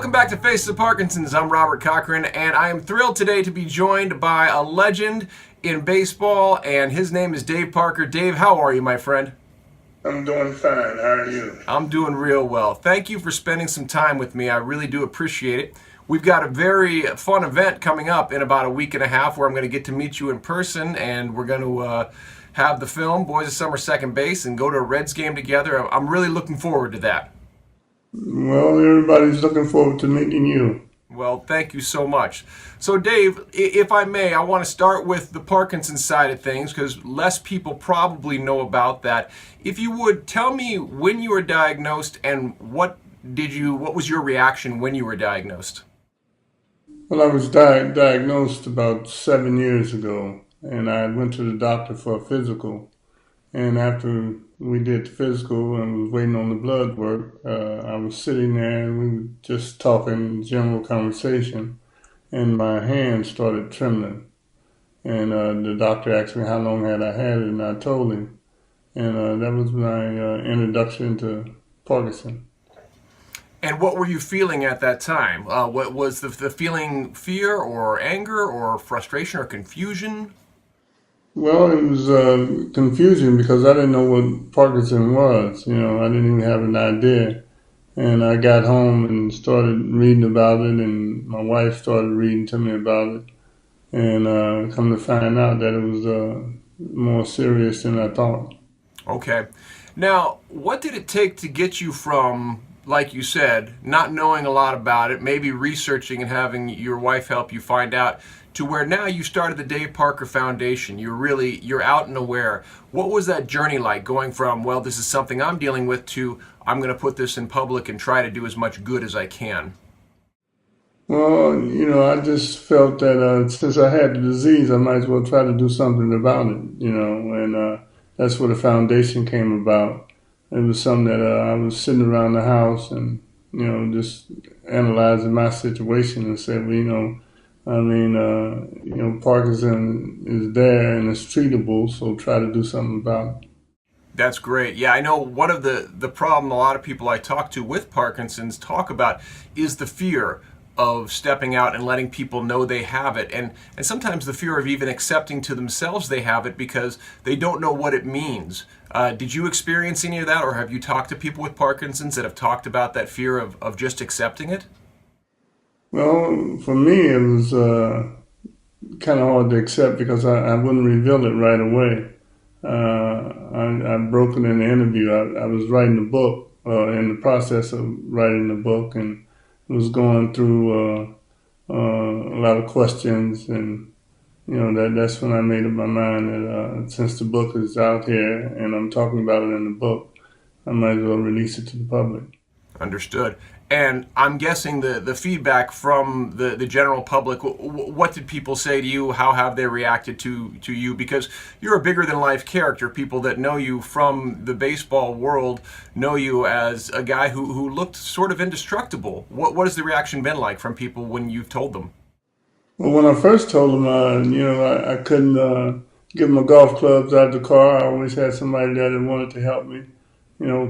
Welcome back to Faces of Parkinson's. I'm Robert Cochran, and I am thrilled today to be joined by a legend in baseball, and his name is Dave Parker. Dave, how are you, my friend? I'm doing fine. How are you? I'm doing real well. Thank you for spending some time with me. I really do appreciate it. We've got a very fun event coming up in about a week and a half where I'm going to get to meet you in person, and we're going to have the film, Boys of Summer Second Base, and go to a Reds game together. I'm really looking forward to that. Well, everybody's looking forward to meeting you. Well, thank you so much. So, Dave, if I may, I want to start with the Parkinson's side of things because less people probably know about that. If you would tell me when you were diagnosed and what was your reaction when you were diagnosed? Well, I was diagnosed about 7 years ago, and I went to the doctor for a physical. And after we did the physical and was waiting on the blood work, I was sitting there and we were just talking general conversation, and my hand started trembling. And the doctor asked me how long had I had it, and I told him. And that was my introduction to Parkinson. And what were you feeling at that time? What was the feeling? Fear or anger or frustration or confusion? Well, it was confusing because I didn't know what Parkinson was. I didn't even have an idea. And I got home and started reading about it, and my wife started reading to me about it. And come to find out that it was more serious than I thought. Okay. Now, what did it take to get you from, like you said, not knowing a lot about it, maybe researching and having your wife help you find out, to where now you started the Dave Parker Foundation? You're out and aware. What was that journey like, going from, well, this is something I'm dealing with, to I'm going to put this in public and try to do as much good as I can? Well, I just felt that since I had the disease, I might as well try to do something about it. And that's where the foundation came about. It was something that I was sitting around the house and, just analyzing my situation and said, well, Parkinson is there and it's treatable, so try to do something about it. That's great. Yeah, I know one of the problem a lot of people I talk to with Parkinson's talk about is the fear of stepping out and letting people know they have it, and sometimes the fear of even accepting to themselves they have it because they don't know what it means. Did you experience any of that, or have you talked to people with Parkinson's that have talked about that fear of just accepting it? Well, for me, it was kind of hard to accept because I wouldn't reveal it right away. I broke it in the interview. I was writing a book, in the process of writing the book, and was going through a lot of questions, and that's when I made up my mind that since the book is out here and I'm talking about it in the book, I might as well release it to the public. Understood. And I'm guessing the feedback from the general public, what did people say to you? How have they reacted to you? Because you're a bigger than life character. People that know you from the baseball world know you as a guy who looked sort of indestructible. What has the reaction been like from people when you've told them? Well, when I first told them, I couldn't get my golf clubs out of the car. I always had somebody there that wanted to help me.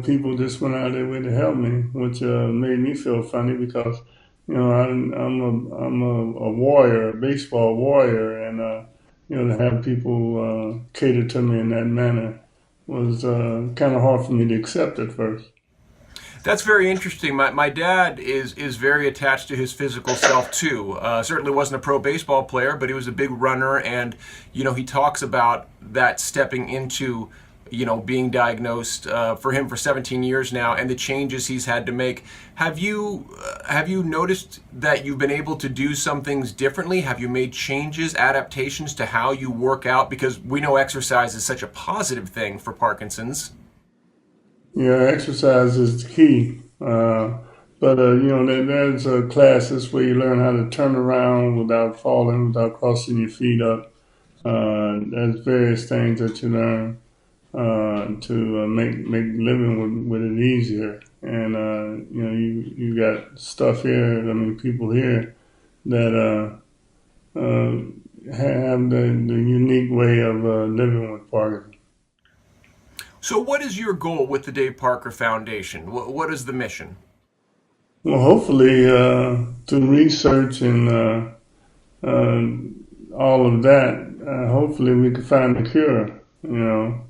People just went out of their way to help me, which made me feel funny because, I'm a warrior, a baseball warrior, and to have people cater to me in that manner was kind of hard for me to accept at first. That's very interesting. My dad is very attached to his physical self too. Certainly wasn't a pro baseball player, but he was a big runner, and he talks about that stepping into being diagnosed for him for 17 years now, and the changes he's had to make. Have you noticed that you've been able to do some things differently? Have you made changes, adaptations to how you work out? Because we know exercise is such a positive thing for Parkinson's. Yeah, exercise is the key. But there's classes where you learn how to turn around without falling, without crossing your feet up. There's various things that you learn to make living with it easier. And you got stuff here. I mean, people here that have the unique way of living with Parkinson's. So, what is your goal with the Dave Parker Foundation? What is the mission? Well, hopefully, through research and all of that, hopefully we can find a cure. You know,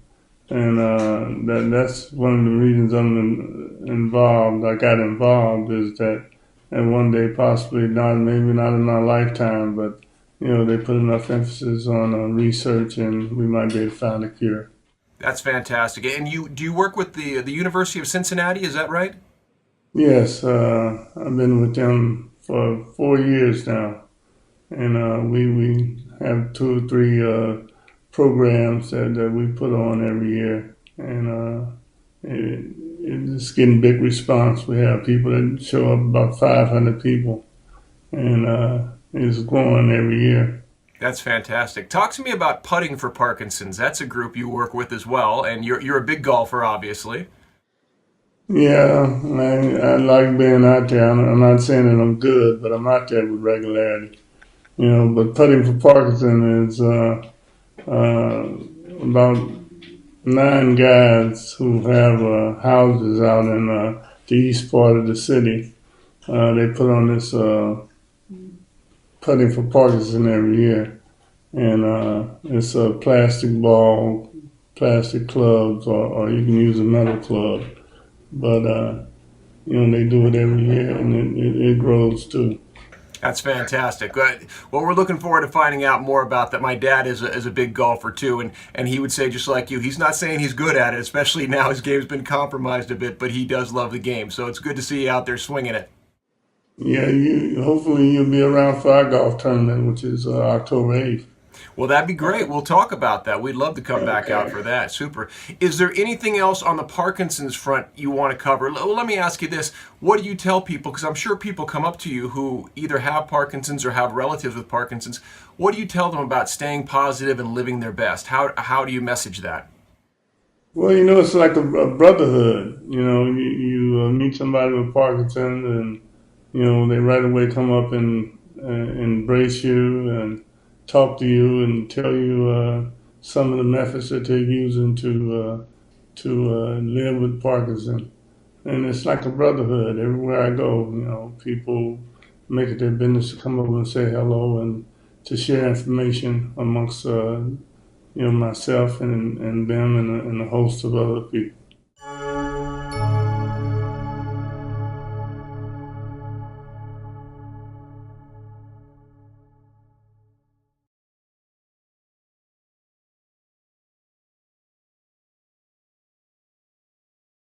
and that's one of the reasons involved. I got involved is that, and one day possibly not, maybe not in my lifetime, but they put enough emphasis on research, and we might be able to find a cure. That's fantastic. And you do you work with the University of Cincinnati? Is that right? Yes, I've been with them for 4 years now, and we have 2 or 3 programs that we put on every year, and it's getting big response. We have people that show up, about 500 people, and it's growing every year. That's fantastic. Talk to me about putting for Parkinsons. That's a group you work with as well, and you're a big golfer, obviously. Yeah, I like being out there. I'm not saying that I'm good, but I'm out there with regularity. But putting for Parkinson is about 9 guys who have houses out in the east part of the city. They put on this putting for Parkinson every year, and it's a plastic ball, plastic clubs, or you can use a metal club. But they do it every year, and it grows too. That's fantastic. Well, we're looking forward to finding out more about that. My dad is a big golfer too, and he would say just like you, he's not saying he's good at it, especially now his game's been compromised a bit, but he does love the game. So it's good to see you out there swinging it. Yeah, you hopefully you'll be around for our golf tournament, which is October 8th. Well, that'd be great. We'll talk about that. We'd love to come back out for that. Super. Is there anything else on the Parkinson's front you want to cover? Well, let me ask you this. What do you tell people? Because I'm sure people come up to you who either have Parkinson's or have relatives with Parkinson's. What do you tell them about staying positive and living their best? How do you message that? Well, it's like a brotherhood. You meet somebody with Parkinson's, and they right away come up and embrace you and talk to you and tell you some of the methods that they're using to live with Parkinson. And it's like a brotherhood. Everywhere I go, people make it their business to come over and say hello and to share information amongst myself and them and a host of other people.